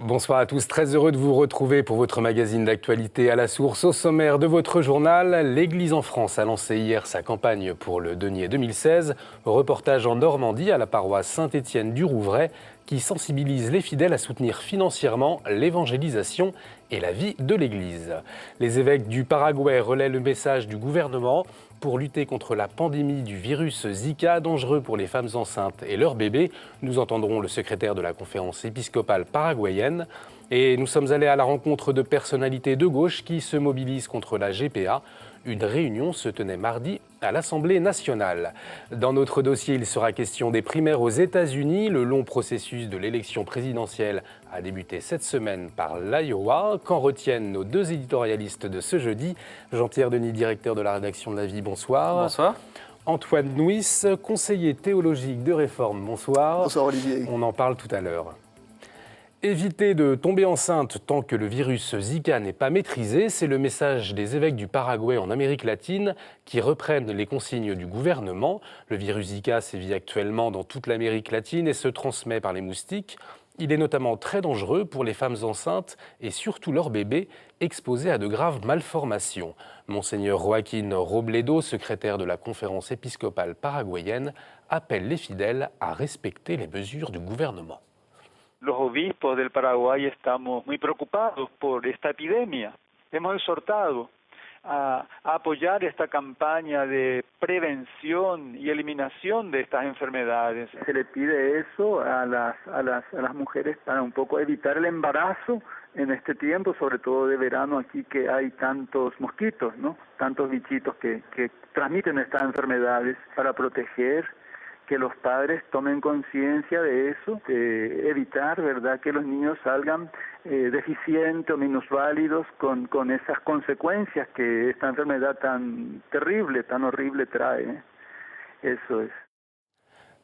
Bonsoir à tous, très heureux de vous retrouver pour votre magazine d'actualité à la source. Au sommaire de votre journal, l'Église en France a lancé hier sa campagne pour le denier 2016. Reportage en Normandie à la paroisse Saint-Étienne du Rouvray qui sensibilise les fidèles à soutenir financièrement l'évangélisation et la vie de l'Église. Les évêques du Paraguay relaient le message du gouvernement pour lutter contre la pandémie du virus Zika, dangereux pour les femmes enceintes et leurs bébés. Nous entendrons le secrétaire de la conférence épiscopale paraguayenne. Et nous sommes allés à la rencontre de personnalités de gauche qui se mobilisent contre la GPA. Une réunion se tenait mardi à l'Assemblée nationale. Dans notre dossier, il sera question des primaires aux États-Unis. Le long processus de l'élection présidentielle a débuté cette semaine par l'Iowa. Qu'en retiennent nos deux éditorialistes de ce jeudi? Jean-Pierre Denis, directeur de la rédaction de La Vie, bonsoir. Bonsoir. Antoine Nuis, conseiller théologique de Réforme, bonsoir. Bonsoir Olivier. On en parle tout à l'heure. Éviter de tomber enceinte tant que le virus Zika n'est pas maîtrisé, c'est le message des évêques du Paraguay en Amérique latine qui reprennent les consignes du gouvernement. Le virus Zika sévit actuellement dans toute l'Amérique latine et se transmet par les moustiques. Il est notamment très dangereux pour les femmes enceintes et surtout leurs bébés exposés à de graves malformations. Monseigneur Joaquín Robledo, secrétaire de la conférence épiscopale paraguayenne, appelle les fidèles à respecter les mesures du gouvernement. Los obispos del Paraguay estamos muy preocupados por esta epidemia. Hemos exhortado a apoyar esta campaña de prevención y eliminación de estas enfermedades. Se le pide eso a las mujeres para un poco evitar el embarazo en este tiempo, sobre todo de verano aquí que hay tantos mosquitos, ¿no? Tantos bichitos que transmiten estas enfermedades, para proteger que los padres tomen conciencia de eso, de evitar, ¿verdad?, que los niños salgan deficientes o minusválidos con esas consecuencias que esta enfermedad tan terrible, tan horrible trae. Eso es.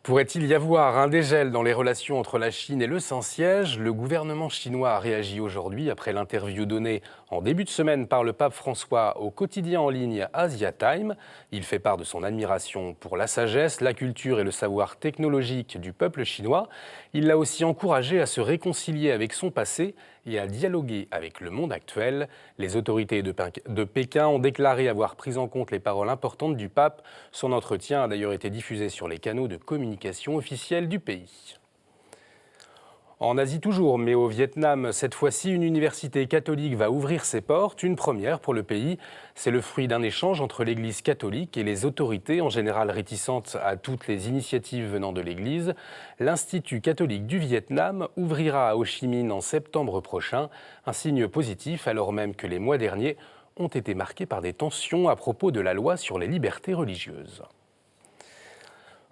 Pourrait-il y avoir un dégel dans les relations entre la Chine et le Saint-Siège? Le gouvernement chinois a réagi aujourd'hui après l'interview donnée en début de semaine par le pape François au quotidien en ligne Asia Time. Il fait part de son admiration pour la sagesse, la culture et le savoir technologique du peuple chinois. Il l'a aussi encouragé à se réconcilier avec son passé et à dialoguer avec le monde actuel. Les autorités de Pékin ont déclaré avoir pris en compte les paroles importantes du pape. Son entretien a d'ailleurs été diffusé sur les canaux de communication officiels du pays. En Asie toujours, mais au Vietnam, cette fois-ci, une université catholique va ouvrir ses portes, une première pour le pays. C'est le fruit d'un échange entre l'Église catholique et les autorités, en général réticentes à toutes les initiatives venant de l'Église. L'Institut catholique du Vietnam ouvrira à Ho Chi Minh en septembre prochain, un signe positif alors même que les mois derniers ont été marqués par des tensions à propos de la loi sur les libertés religieuses.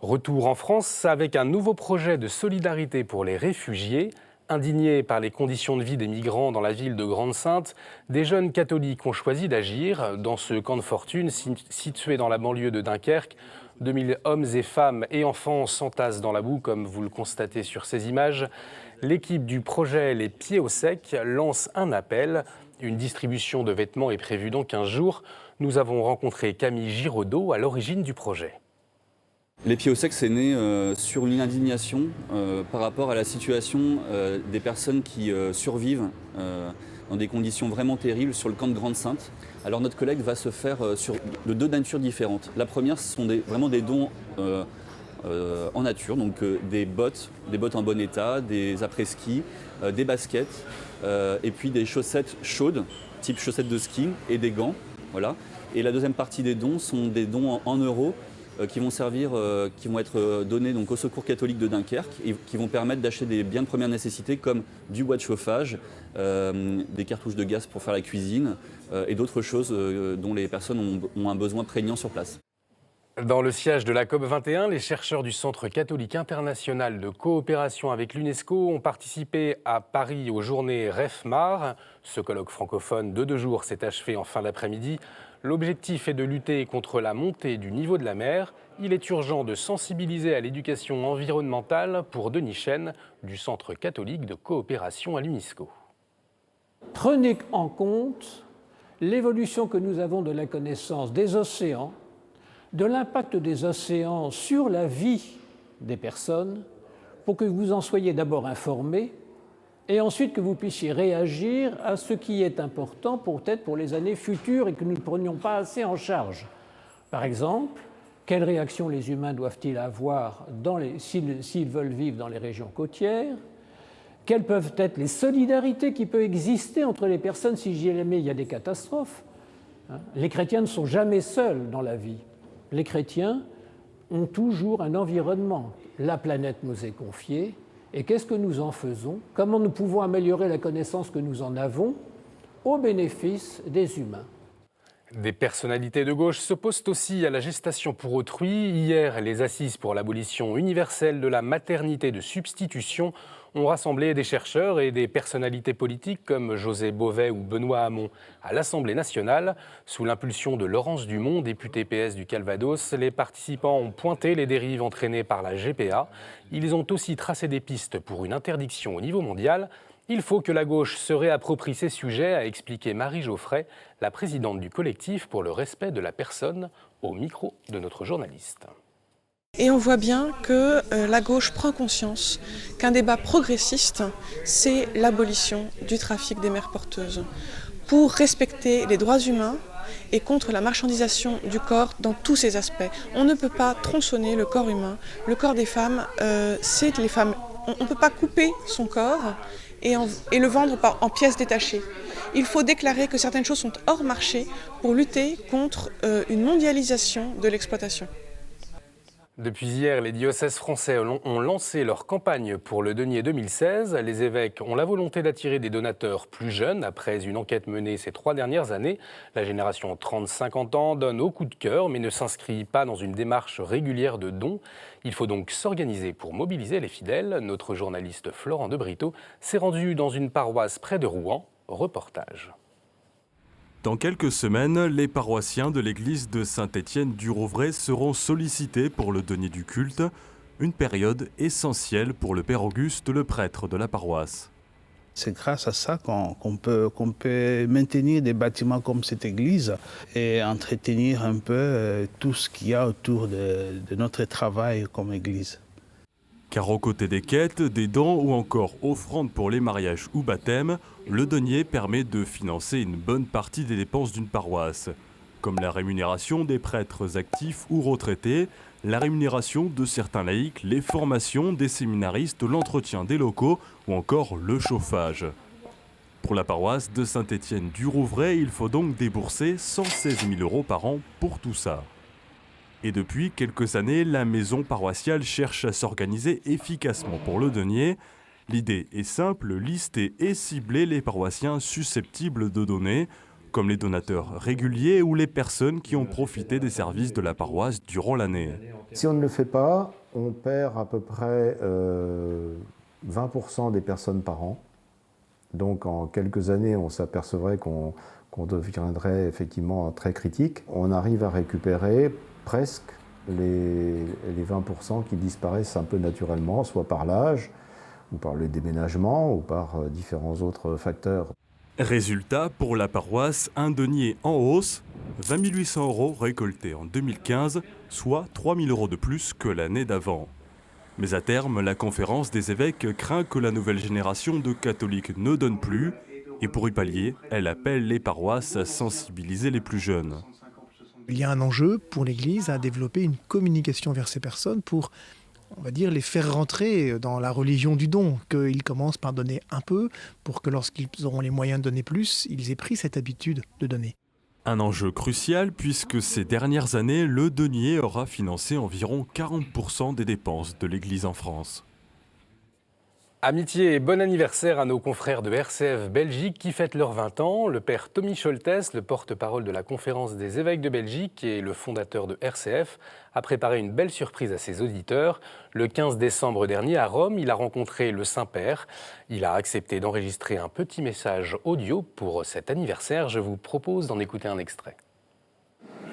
Retour en France avec un nouveau projet de solidarité pour les réfugiés. Indignés par les conditions de vie des migrants dans la ville de Grande-Synthe, des jeunes catholiques ont choisi d'agir. Dans ce camp de fortune situé dans la banlieue de Dunkerque, 2000 hommes et femmes et enfants s'entassent dans la boue, comme vous le constatez sur ces images. L'équipe du projet Les Pieds au Sec lance un appel. Une distribution de vêtements est prévue dans 15 jours. Nous avons rencontré Camille Giraudot à l'origine du projet. Les Pieds au Sec, c'est né sur une indignation par rapport à la situation des personnes qui survivent dans des conditions vraiment terribles sur le camp de Grande-Synthe. Alors notre collecte va se faire de deux natures différentes. La première, ce sont vraiment des dons en nature, donc des bottes en bon état, des après-ski, des baskets, et puis des chaussettes chaudes, type chaussettes de ski, et des gants. Voilà. Et la deuxième partie des dons sont des dons en euros, qui vont être donnés donc, au Secours catholique de Dunkerque et qui vont permettre d'acheter des biens de première nécessité comme du bois de chauffage, des cartouches de gaz pour faire la cuisine et d'autres choses dont les personnes ont un besoin prégnant sur place. Dans le siège de la COP21, les chercheurs du Centre catholique international de coopération avec l'UNESCO ont participé à Paris aux journées REFMAR. Ce colloque francophone de 2 jours s'est achevé en fin d'après-midi. L'objectif est de lutter contre la montée du niveau de la mer. Il est urgent de sensibiliser à l'éducation environnementale pour Denis Chêne du Centre catholique de coopération à l'UNESCO. Prenez en compte l'évolution que nous avons de la connaissance des océans, de l'impact des océans sur la vie des personnes, pour que vous en soyez d'abord informés et ensuite que vous puissiez réagir à ce qui est important peut-être pour les années futures et que nous ne prenions pas assez en charge. Par exemple, quelle réaction les humains doivent-ils avoir s'ils veulent vivre dans les régions côtières? Quelles peuvent être les solidarités qui peuvent exister entre les personnes si jamais il y a des catastrophes? Les chrétiens ne sont jamais seuls dans la vie. Les chrétiens ont toujours un environnement. La planète nous est confiée, et qu'est-ce que nous en faisons? Comment nous pouvons améliorer la connaissance que nous en avons au bénéfice des humains? Des personnalités de gauche s'opposent aussi à la gestation pour autrui. Hier, les assises pour l'abolition universelle de la maternité de substitution ont rassemblé des chercheurs et des personnalités politiques comme José Bové ou Benoît Hamon à l'Assemblée nationale. Sous l'impulsion de Laurence Dumont, députée PS du Calvados, les participants ont pointé les dérives entraînées par la GPA. Ils ont aussi tracé des pistes pour une interdiction au niveau mondial. Il faut que la gauche se réapproprie ces sujets, a expliqué Marie Geoffray, la présidente du collectif pour le respect de la personne, au micro de notre journaliste. Et on voit bien que la gauche prend conscience qu'un débat progressiste, c'est l'abolition du trafic des mères porteuses, pour respecter les droits humains et contre la marchandisation du corps dans tous ses aspects. On ne peut pas tronçonner le corps humain. Le corps des femmes, c'est les femmes. On ne peut pas couper son corps et le vendre en pièces détachées. Il faut déclarer que certaines choses sont hors marché pour lutter contre une mondialisation de l'exploitation. Depuis hier, les diocèses français ont lancé leur campagne pour le denier 2016. Les évêques ont la volonté d'attirer des donateurs plus jeunes. Après une enquête menée ces 3 dernières années, la génération 30-50 ans donne au coup de cœur, mais ne s'inscrit pas dans une démarche régulière de dons. Il faut donc s'organiser pour mobiliser les fidèles. Notre journaliste Florent de Brito s'est rendu dans une paroisse près de Rouen. Reportage. Dans quelques semaines, les paroissiens de l'église de Saint-Étienne du Rouvray seront sollicités pour le denier du culte, une période essentielle pour le père Auguste, le prêtre de la paroisse. C'est grâce à ça qu'on peut maintenir des bâtiments comme cette église et entretenir un peu tout ce qu'il y a autour de notre travail comme église. Car aux côtés des quêtes, des dons ou encore offrandes pour les mariages ou baptêmes, le denier permet de financer une bonne partie des dépenses d'une paroisse, comme la rémunération des prêtres actifs ou retraités, la rémunération de certains laïcs, les formations des séminaristes, l'entretien des locaux ou encore le chauffage. Pour la paroisse de Saint-Étienne du Rouvray, il faut donc débourser 116 000 € par an pour tout ça. Et depuis quelques années, la maison paroissiale cherche à s'organiser efficacement pour le denier. L'idée est simple, lister et cibler les paroissiens susceptibles de donner, comme les donateurs réguliers ou les personnes qui ont profité des services de la paroisse durant l'année. Si on ne le fait pas, on perd à peu près 20% des personnes par an. Donc en quelques années, on s'apercevrait qu'on deviendrait effectivement très critique. On arrive à récupérer presque les 20% qui disparaissent un peu naturellement, soit par l'âge, ou par le déménagement, ou par différents autres facteurs. Résultat, pour la paroisse, un denier en hausse, 20 800 € récoltés en 2015, soit 3 000 € de plus que l'année d'avant. Mais à terme, la conférence des évêques craint que la nouvelle génération de catholiques ne donne plus, et pour y pallier, elle appelle les paroisses à sensibiliser les plus jeunes. Il y a un enjeu pour l'Église à développer une communication vers ces personnes pour, on va dire, les faire rentrer dans la religion du don, qu'ils commencent par donner un peu pour que lorsqu'ils auront les moyens de donner plus, ils aient pris cette habitude de donner. Un enjeu crucial puisque ces dernières années, le denier aura financé environ 40% des dépenses de l'Église en France. Amitié et bon anniversaire à nos confrères de RCF Belgique qui fêtent leurs 20 ans. Le père Tommy Scholtes, le porte-parole de la Conférence des évêques de Belgique et le fondateur de RCF, a préparé une belle surprise à ses auditeurs. Le 15 décembre dernier, à Rome, il a rencontré le Saint-Père. Il a accepté d'enregistrer un petit message audio pour cet anniversaire. Je vous propose d'en écouter un extrait.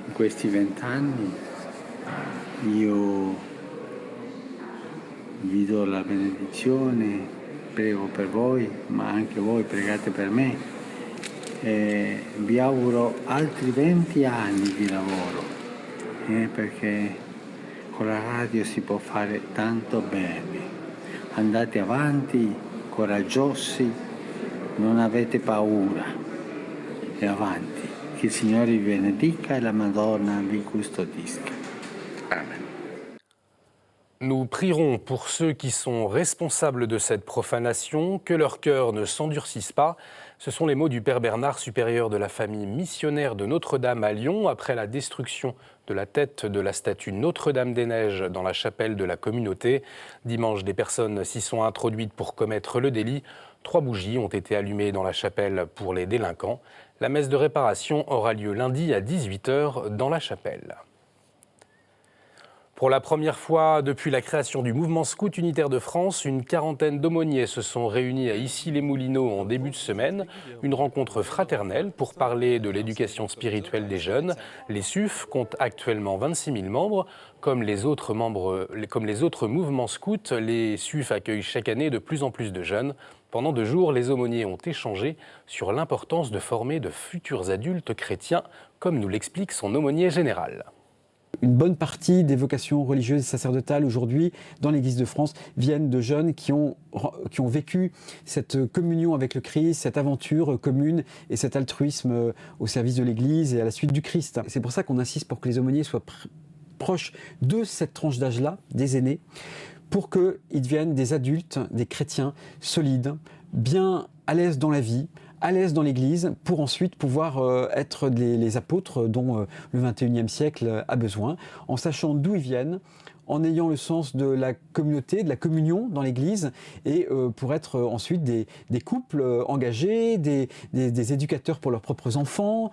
In questi 20 anni io vi do la benedizione, prego per voi, ma anche voi pregate per me. Vi auguro altri 20 anni di lavoro, perché con la radio si può fare tanto bene. Andate avanti coraggiosi, non avete paura. E avanti. Che il Signore vi benedica e la Madonna vi custodisca. Amen. Nous prierons pour ceux qui sont responsables de cette profanation, que leur cœur ne s'endurcisse pas. Ce sont les mots du Père Bernard, supérieur de la famille missionnaire de Notre-Dame à Lyon, après la destruction de la tête de la statue Notre-Dame-des-Neiges dans la chapelle de la communauté. Dimanche, des personnes s'y sont introduites pour commettre le délit. 3 bougies ont été allumées dans la chapelle pour les délinquants. La messe de réparation aura lieu lundi à 18h dans la chapelle. Pour la première fois depuis la création du mouvement scout unitaire de France, une quarantaine d'aumôniers se sont réunis à Issy-les-Moulineaux en début de semaine. Une rencontre fraternelle pour parler de l'éducation spirituelle des jeunes. Les SUF comptent actuellement 26 000 membres. Comme les autres mouvements scouts, les SUF accueillent chaque année de plus en plus de jeunes. Pendant 2 jours, les aumôniers ont échangé sur l'importance de former de futurs adultes chrétiens, comme nous l'explique son aumônier général. Une bonne partie des vocations religieuses et sacerdotales aujourd'hui dans l'Église de France viennent de jeunes qui ont vécu cette communion avec le Christ, cette aventure commune et cet altruisme au service de l'Église et à la suite du Christ. C'est pour ça qu'on insiste pour que les aumôniers soient proches de cette tranche d'âge-là, des aînés, pour qu'ils deviennent des adultes, des chrétiens solides, bien à l'aise dans la vie, à l'aise dans l'Église, pour ensuite pouvoir être les apôtres dont le XXIe siècle a besoin, en sachant d'où ils viennent, en ayant le sens de la communauté, de la communion dans l'Église, et pour être ensuite des couples engagés, des éducateurs pour leurs propres enfants.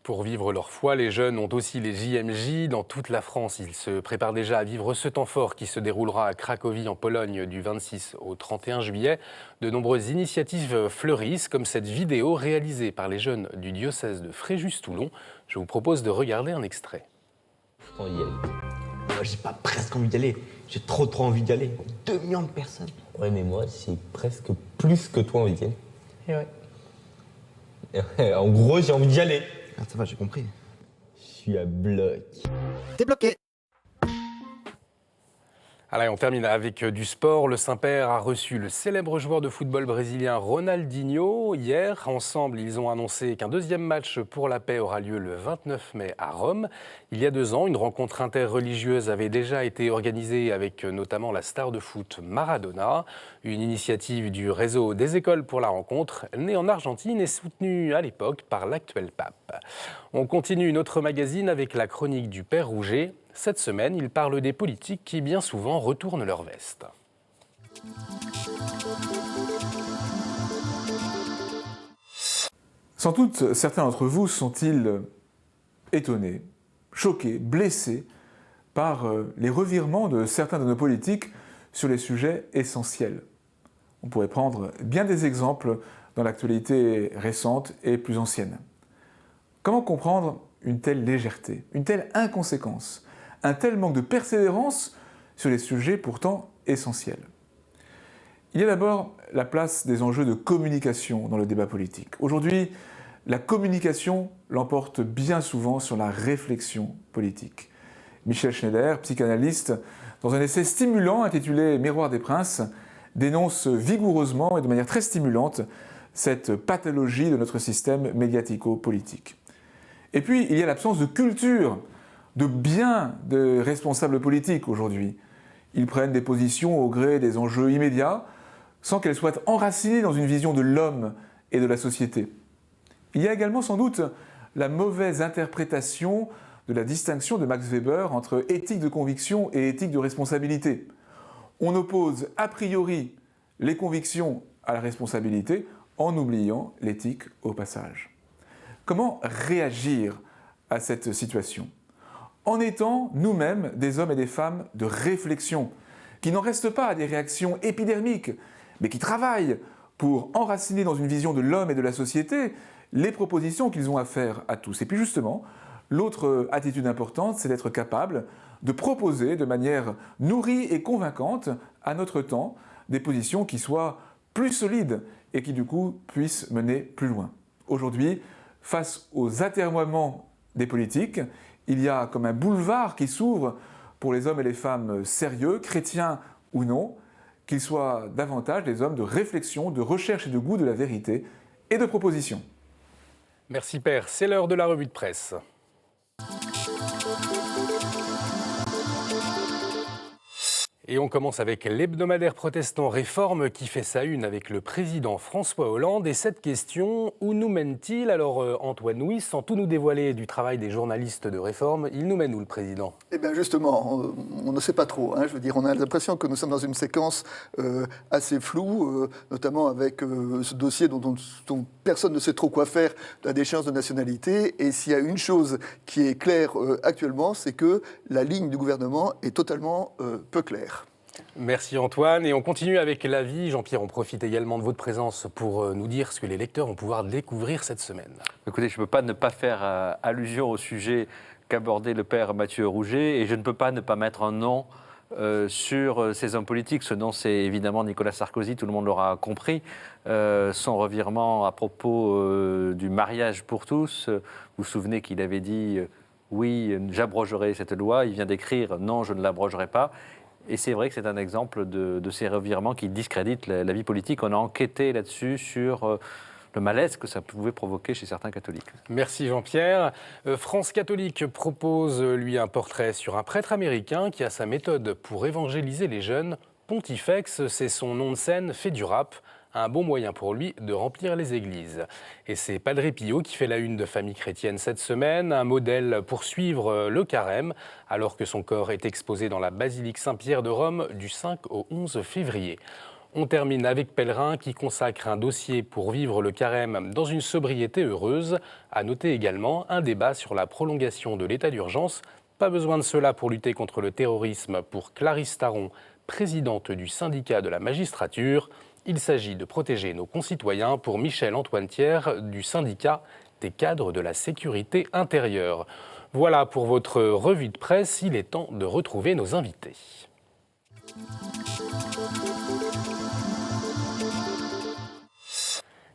Pour vivre leur foi, les jeunes ont aussi les JMJ. Dans toute la France, ils se préparent déjà à vivre ce temps fort qui se déroulera à Cracovie en Pologne du 26 au 31 juillet. De nombreuses initiatives fleurissent, comme cette vidéo réalisée par les jeunes du diocèse de Fréjus-Toulon. Je vous propose de regarder un extrait. J'ai envie d'y aller. Moi, j'ai pas presque envie d'y aller. J'ai trop envie d'y aller. 2 millions de personnes. Ouais, mais moi, j'ai presque plus que toi envie d'y aller. Et ouais. En gros, j'ai envie d'y aller. Ah, ça va, j'ai compris. Je suis à bloc. T'es bloqué. Allez, on termine avec du sport. Le Saint-Père a reçu le célèbre joueur de football brésilien Ronaldinho hier. Ensemble, ils ont annoncé qu'un 2e match pour la paix aura lieu le 29 mai à Rome. Il y a 2 ans, une rencontre interreligieuse avait déjà été organisée avec notamment la star de foot Maradona. Une initiative du réseau des écoles pour la rencontre, née en Argentine et soutenue à l'époque par l'actuel pape. On continue notre magazine avec la chronique du Père Rouget. Cette semaine, il parle des politiques qui bien souvent retournent leur veste. Sans doute, certains d'entre vous sont-ils étonnés, choqués, blessés par les revirements de certains de nos politiques sur les sujets essentiels. On pourrait prendre bien des exemples dans l'actualité récente et plus ancienne. Comment comprendre une telle légèreté, une telle inconséquence, un tel manque de persévérance sur les sujets pourtant essentiels? Il y a d'abord la place des enjeux de communication dans le débat politique. Aujourd'hui, la communication l'emporte bien souvent sur la réflexion politique. Michel Schneider, psychanalyste, dans un essai stimulant intitulé « Miroir des princes », dénonce vigoureusement et de manière très stimulante cette pathologie de notre système médiatico-politique. Et puis, il y a l'absence de culture de bien de responsables politiques aujourd'hui. Ils prennent des positions au gré des enjeux immédiats, sans qu'elles soient enracinées dans une vision de l'homme et de la société. Il y a également sans doute la mauvaise interprétation de la distinction de Max Weber entre éthique de conviction et éthique de responsabilité. On oppose a priori les convictions à la responsabilité en oubliant l'éthique au passage. Comment réagir à cette situation ? En étant nous-mêmes des hommes et des femmes de réflexion, qui n'en restent pas à des réactions épidermiques, mais qui travaillent pour enraciner dans une vision de l'homme et de la société les propositions qu'ils ont à faire à tous. Et puis justement, l'autre attitude importante, c'est d'être capable de proposer de manière nourrie et convaincante à notre temps des positions qui soient plus solides et qui du coup puissent mener plus loin. Aujourd'hui, face aux atermoiements des politiques, il y a comme un boulevard qui s'ouvre pour les hommes et les femmes sérieux, chrétiens ou non, qu'ils soient davantage des hommes de réflexion, de recherche et de goût de la vérité et de proposition. Merci Père, c'est l'heure de la revue de presse. Et on commence avec l'hebdomadaire protestant Réforme qui fait sa une avec le président François Hollande. Et cette question, où nous mène-t-il? Alors Antoine Nuis, sans tout nous dévoiler du travail des journalistes de Réforme, il nous mène où le président? Eh bien justement, on ne sait pas trop. Je veux dire, on a l'impression que nous sommes dans une séquence assez floue, notamment avec ce dossier dont personne ne sait trop quoi faire de la déchéance de nationalité. Et s'il y a une chose qui est claire actuellement, c'est que la ligne du gouvernement est totalement peu claire. Merci Antoine. Et on continue avec l'avis. Jean-Pierre, on profite également de votre présence pour nous dire ce que les lecteurs vont pouvoir découvrir cette semaine. Écoutez, je ne peux pas ne pas faire allusion au sujet qu'abordait le père Mathieu Rouget, et je ne peux pas ne pas mettre un nom sur ces hommes politiques. Ce nom, c'est évidemment Nicolas Sarkozy, tout le monde l'aura compris. Son revirement à propos du mariage pour tous, vous vous souvenez qu'il avait dit oui, j'abrogerai cette loi. Il vient d'écrire non, je ne l'abrogerai pas. Et c'est vrai que c'est un exemple de ces revirements qui discréditent la vie politique. On a enquêté là-dessus sur le malaise que ça pouvait provoquer chez certains catholiques. Merci Jean-Pierre. France catholique propose, lui, un portrait sur un prêtre américain qui a sa méthode pour évangéliser les jeunes. Pontifex, c'est son nom de scène, fait du rap. Un bon moyen pour lui de remplir les églises. Et c'est Padre Pio qui fait la une de Famille chrétienne cette semaine, un modèle pour suivre le carême, alors que son corps est exposé dans la basilique Saint-Pierre de Rome du 5 au 11 février. On termine avec Pèlerin qui consacre un dossier pour vivre le carême dans une sobriété heureuse. À noter également un débat sur la prolongation de l'état d'urgence. Pas besoin de cela pour lutter contre le terrorisme pour Clarisse Taron, présidente du syndicat de la magistrature. Il s'agit de protéger nos concitoyens pour Michel-Antoine Thiers du syndicat des cadres de la sécurité intérieure. Voilà pour votre revue de presse, il est temps de retrouver nos invités.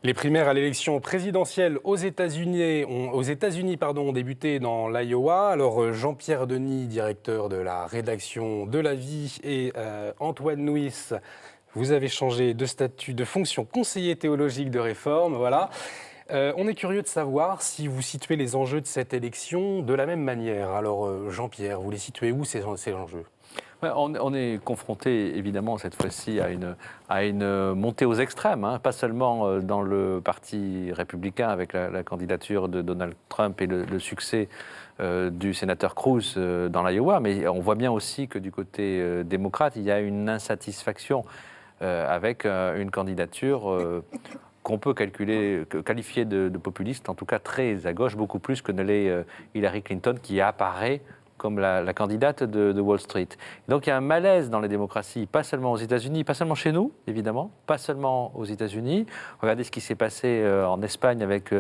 Les primaires à l'élection présidentielle aux États-Unis ont débuté dans l'Iowa. Alors Jean-Pierre Denis, directeur de la rédaction de La Vie, et Antoine Nuis, vous avez changé de statut, de fonction conseiller théologique de Réforme, voilà. On est curieux de savoir si vous situez les enjeux de cette élection de la même manière. Alors Jean-Pierre, vous les situez où ces enjeux? Ouais, on est confronté évidemment cette fois-ci à une montée aux extrêmes, pas seulement dans le parti républicain avec la candidature de Donald Trump et le succès du sénateur Cruz dans l'Iowa, mais on voit bien aussi que du côté démocrate, il y a une insatisfaction avec une candidature qu'on peut qualifier de populiste, en tout cas très à gauche, beaucoup plus que ne l'est Hillary Clinton, qui apparaît comme la candidate de Wall Street. Et donc il y a un malaise dans les démocraties, pas seulement aux États-Unis, pas seulement chez nous, évidemment, pas seulement aux États-Unis. Regardez ce qui s'est passé en Espagne avec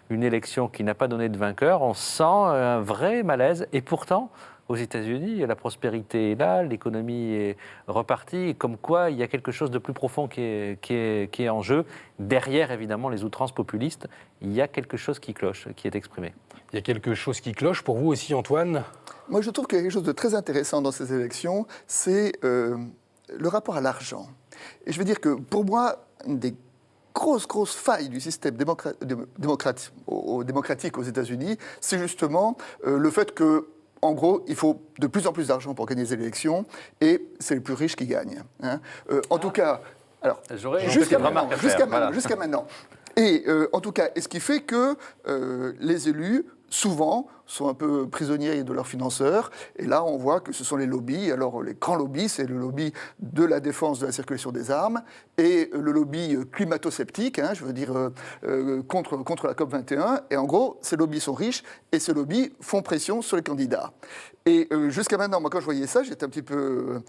une élection qui n'a pas donné de vainqueur. On sent un vrai malaise, et pourtant, aux États-Unis, la prospérité est là, l'économie est repartie, et comme quoi il y a quelque chose de plus profond qui est en jeu. Derrière, évidemment, les outrances populistes, il y a quelque chose qui cloche, qui est exprimé. Il y a quelque chose qui cloche pour vous aussi, Antoine? Moi, je trouve qu'il y a quelque chose de très intéressant dans ces élections, c'est le rapport à l'argent. Et je veux dire que, pour moi, une des grosse faille du système démocratique aux États-Unis, c'est justement le fait que, en gros, il faut de plus en plus d'argent pour gagner les élections, et c'est les plus riches qui gagnent. En tout cas, alors, jusqu'à maintenant. Et en tout cas, ce qui fait que les élus, souvent, sont un peu prisonniers de leurs financeurs. Et là, on voit que ce sont les lobbies. Alors, les grands lobbies, c'est le lobby de la défense de la circulation des armes et le lobby climato-sceptique, je veux dire, contre la COP21. Et en gros, ces lobbies sont riches et ces lobbies font pression sur les candidats. Et jusqu'à maintenant, moi, quand je voyais ça, j'étais un petit peu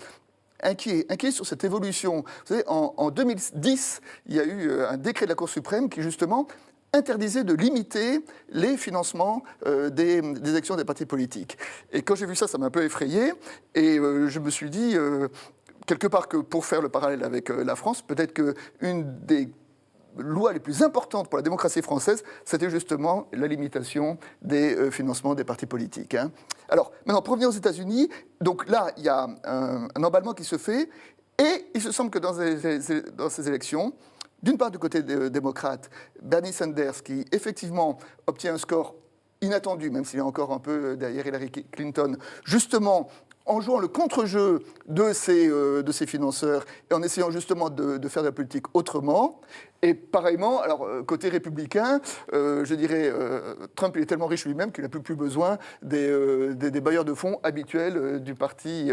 inquiet sur cette évolution. Vous savez, en 2010, il y a eu un décret de la Cour suprême qui, justement, interdisait de limiter les financements des actions des partis politiques. Et quand j'ai vu ça, ça m'a un peu effrayé. Et je me suis dit, quelque part, que pour faire le parallèle avec la France, peut-être qu'une des lois les plus importantes pour la démocratie française, c'était justement la limitation des financements des partis politiques. Alors, maintenant, pour revenir aux États-Unis, donc là, il y a un emballement qui se fait. Et il se semble que dans ces élections, d'une part du côté des démocrates, Bernie Sanders, qui effectivement obtient un score inattendu, même s'il est encore un peu derrière Hillary Clinton, justement en jouant le contre-jeu de ces financeurs et en essayant justement de faire de la politique autrement. Et pareillement, alors côté républicain, je dirais, Trump il est tellement riche lui-même qu'il n'a plus besoin des bailleurs de fonds habituels du parti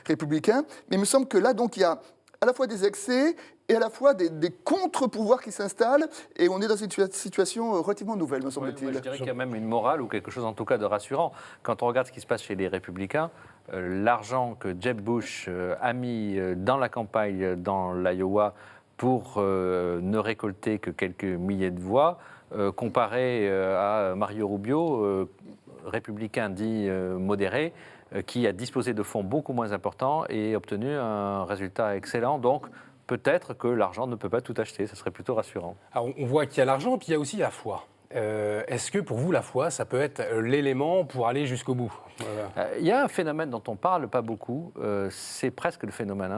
républicain. Mais il me semble que là, donc, il y a à la fois des excès et à la fois des contre-pouvoirs qui s'installent, et on est dans une situation relativement nouvelle, me semble-t-il. Oui, je dirais qu'il y a même une morale ou quelque chose en tout cas de rassurant. Quand on regarde ce qui se passe chez les républicains, l'argent que Jeb Bush a mis dans la campagne dans l'Iowa pour ne récolter que quelques milliers de voix, comparé à Mario Rubio, républicain dit modéré, qui a disposé de fonds beaucoup moins importants et obtenu un résultat excellent. Donc, peut-être que l'argent ne peut pas tout acheter, ça serait plutôt rassurant. Alors, on voit qu'il y a l'argent, puis il y a aussi la foi. Est-ce que pour vous, la foi, ça peut être l'élément pour aller jusqu'au bout? Il y a un phénomène dont on ne parle pas beaucoup, c'est presque le phénomène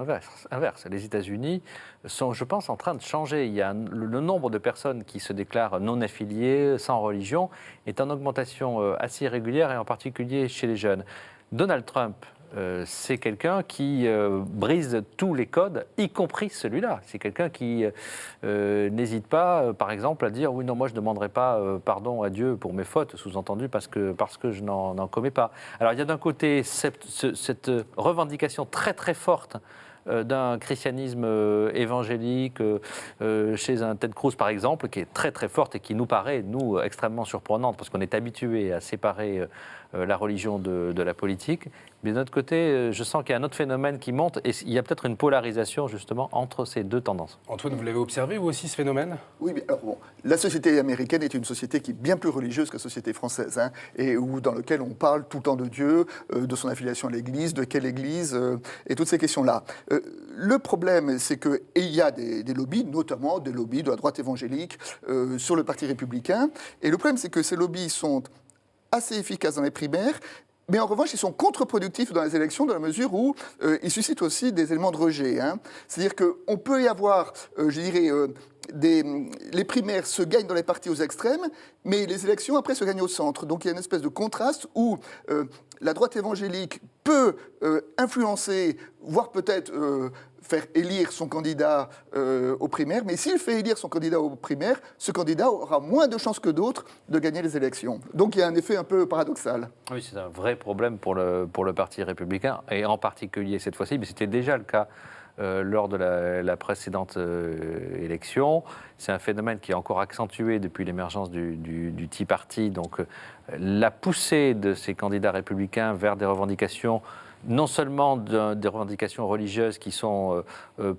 inverse. Les États-Unis sont, je pense, en train de changer. Il y a le nombre de personnes qui se déclarent non affiliées, sans religion, est en augmentation assez régulière, et en particulier chez les jeunes. Donald Trump, c'est quelqu'un qui brise tous les codes, y compris celui-là. C'est quelqu'un qui n'hésite pas, par exemple, à dire « oui, non, moi je ne demanderai pas pardon à Dieu pour mes fautes », sous-entendu parce que je n'en commets pas. Alors il y a d'un côté cette revendication très très forte d'un christianisme évangélique chez un Ted Cruz, par exemple, qui est très très forte et qui nous paraît, nous, extrêmement surprenante, parce qu'on est habitué à séparer la religion de la politique. Mais d'un autre côté, je sens qu'il y a un autre phénomène qui monte, et il y a peut-être une polarisation, justement, entre ces deux tendances. Antoine, vous l'avez observé, vous aussi, ce phénomène? Oui, mais alors bon, la société américaine est une société qui est bien plus religieuse que la société française, hein, et dans laquelle on parle tout le temps de Dieu, de son affiliation à l'Église, de quelle Église, et toutes ces questions-là. Le problème, c'est qu'il y a des lobbies, notamment des lobbies de la droite évangélique sur le Parti républicain, et le problème, c'est que ces lobbies sont assez efficaces dans les primaires, mais en revanche, ils sont contre-productifs dans les élections dans la mesure où ils suscitent aussi des éléments de rejet. Hein. C'est-à-dire qu'on peut y avoir, je dirais, les primaires se gagnent dans les partis aux extrêmes, mais les élections, après, se gagnent au centre. Donc il y a une espèce de contraste où la droite évangélique peut influencer, voire peut-être faire élire son candidat aux primaires, mais s'il fait élire son candidat aux primaires, ce candidat aura moins de chances que d'autres de gagner les élections. Donc il y a un effet un peu paradoxal. Oui, c'est un vrai problème pour le Parti républicain, et en particulier cette fois-ci, mais c'était déjà le cas lors de la précédente élection. C'est un phénomène qui est encore accentué depuis l'émergence du Tea Party. Donc la poussée de ces candidats républicains vers des revendications, non seulement des revendications religieuses qui sont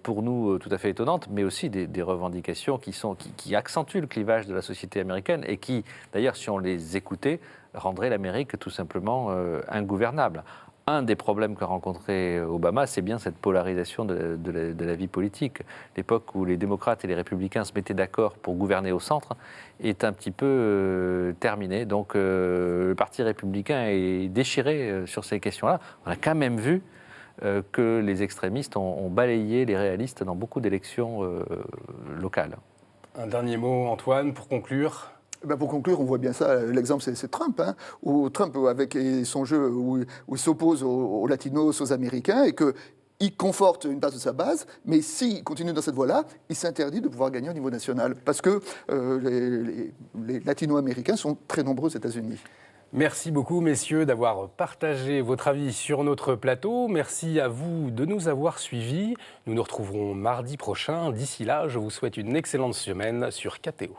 pour nous tout à fait étonnantes, mais aussi des revendications qui accentuent le clivage de la société américaine et qui, d'ailleurs, si on les écoutait, rendraient l'Amérique tout simplement ingouvernable. Un des problèmes qu'a rencontré Obama, c'est bien cette polarisation de la vie politique. L'époque où les démocrates et les républicains se mettaient d'accord pour gouverner au centre est un petit peu terminée. Donc le Parti républicain est déchiré sur ces questions-là. On a quand même vu que les extrémistes ont balayé les réalistes dans beaucoup d'élections locales. Un dernier mot, Antoine, pour conclure. Pour conclure, on voit bien ça, l'exemple c'est Trump, hein, où Trump, avec son jeu, où il s'oppose aux latinos, aux américains, et qu'il conforte une base de sa base, mais s'il continue dans cette voie-là, il s'interdit de pouvoir gagner au niveau national, parce que les latino-américains sont très nombreux aux États-Unis. Merci beaucoup, messieurs, d'avoir partagé votre avis sur notre plateau. Merci à vous de nous avoir suivis. Nous nous retrouverons mardi prochain. D'ici là, je vous souhaite une excellente semaine sur KTO.